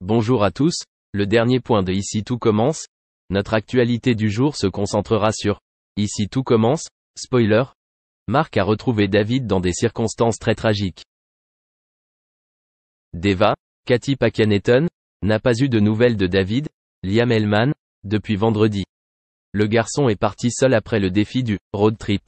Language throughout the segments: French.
Bonjour à tous, le dernier point de Ici tout commence. Notre actualité du jour se concentrera sur Ici tout commence, spoiler. Marc a retrouvé David dans des circonstances très tragiques. Deva, Katy Pakianeton, n'a pas eu de nouvelles de David, Liam Hellman, depuis vendredi. Le garçon est parti seul après le défi du road trip.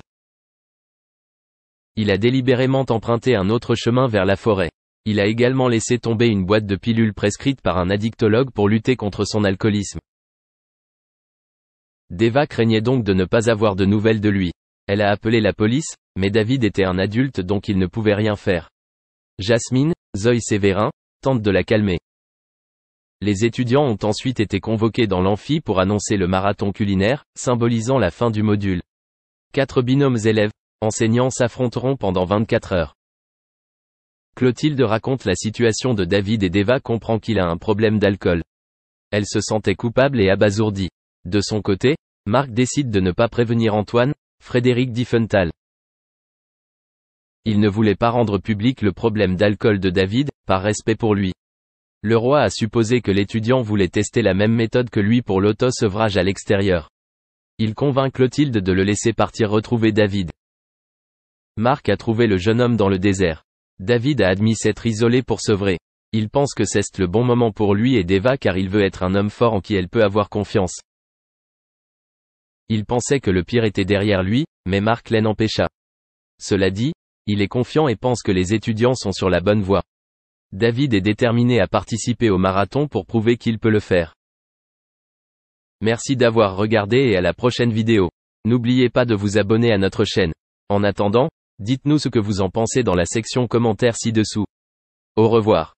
Il a délibérément emprunté un autre chemin vers la forêt. Il a également laissé tomber une boîte de pilules prescrites par un addictologue pour lutter contre son alcoolisme. Deva craignait donc de ne pas avoir de nouvelles de lui. Elle a appelé la police, mais David était un adulte donc il ne pouvait rien faire. Jasmine, Zoe Sévérin, tente de la calmer. Les étudiants ont ensuite été convoqués dans l'amphi pour annoncer le marathon culinaire, symbolisant la fin du module. 4 binômes élèves, enseignants s'affronteront pendant 24 heures. Clotilde raconte la situation de David et Deva comprend qu'il a un problème d'alcool. Elle se sentait coupable et abasourdie. De son côté, Marc décide de ne pas prévenir Antoine, Frédéric Diffenthal. Il ne voulait pas rendre public le problème d'alcool de David, par respect pour lui. Le roi a supposé que l'étudiant voulait tester la même méthode que lui pour l'auto-sevrage à l'extérieur. Il convainc Clotilde de le laisser partir retrouver David. Marc a trouvé le jeune homme dans le désert. David a admis s'être isolé pour sevrer. Il pense que c'est le bon moment pour lui et Deva car il veut être un homme fort en qui elle peut avoir confiance. Il pensait que le pire était derrière lui, mais Marc l'en empêcha. Cela dit, il est confiant et pense que les étudiants sont sur la bonne voie. David est déterminé à participer au marathon pour prouver qu'il peut le faire. Merci d'avoir regardé et à la prochaine vidéo. N'oubliez pas de vous abonner à notre chaîne. En attendant, dites-nous ce que vous en pensez dans la section commentaires ci-dessous. Au revoir.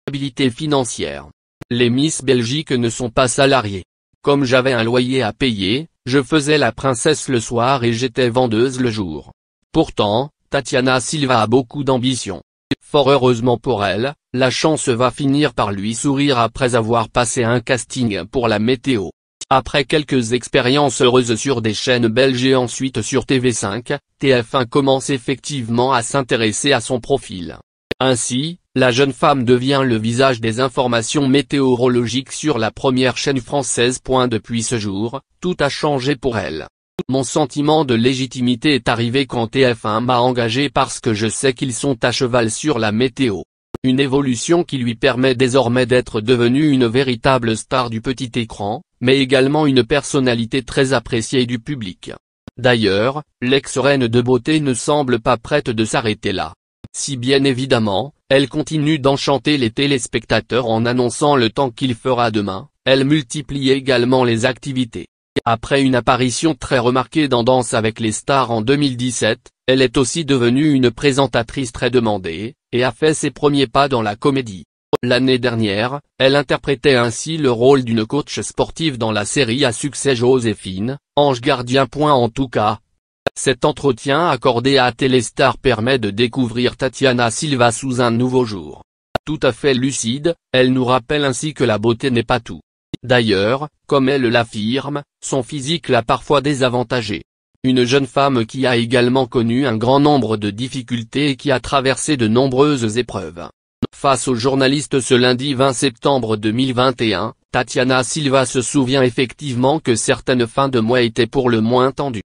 Stabilité financière. Les Miss Belgique ne sont pas salariées. Comme j'avais un loyer à payer, je faisais la princesse le soir et j'étais vendeuse le jour. Pourtant, Tatiana Silva a beaucoup d'ambition. Fort heureusement pour elle, la chance va finir par lui sourire après avoir passé un casting pour la météo. Après quelques expériences heureuses sur des chaînes belges et ensuite sur TV5, TF1 commence effectivement à s'intéresser à son profil. Ainsi, la jeune femme devient le visage des informations météorologiques sur la première chaîne française. Depuis ce jour, tout a changé pour elle. Mon sentiment de légitimité est arrivé quand TF1 m'a engagé parce que je sais qu'ils sont à cheval sur la météo. Une évolution qui lui permet désormais d'être devenue une véritable star du petit écran, mais également une personnalité très appréciée du public. D'ailleurs, l'ex-reine de beauté ne semble pas prête de s'arrêter là. Si bien évidemment, elle continue d'enchanter les téléspectateurs en annonçant le temps qu'il fera demain, elle multiplie également les activités. Après une apparition très remarquée dans Danse avec les stars en 2017, elle est aussi devenue une présentatrice très demandée, et a fait ses premiers pas dans la comédie. L'année dernière, elle interprétait ainsi le rôle d'une coach sportive dans la série à succès Joséphine, Ange Gardien. En tout cas, cet entretien accordé à Téléstar permet de découvrir Tatiana Silva sous un nouveau jour. Tout à fait lucide, elle nous rappelle ainsi que la beauté n'est pas tout. D'ailleurs, comme elle l'affirme, son physique l'a parfois désavantagée. Une jeune femme qui a également connu un grand nombre de difficultés et qui a traversé de nombreuses épreuves. Face aux journalistes ce lundi 20 septembre 2021, Tatiana Silva se souvient effectivement que certaines fins de mois étaient pour le moins tendues.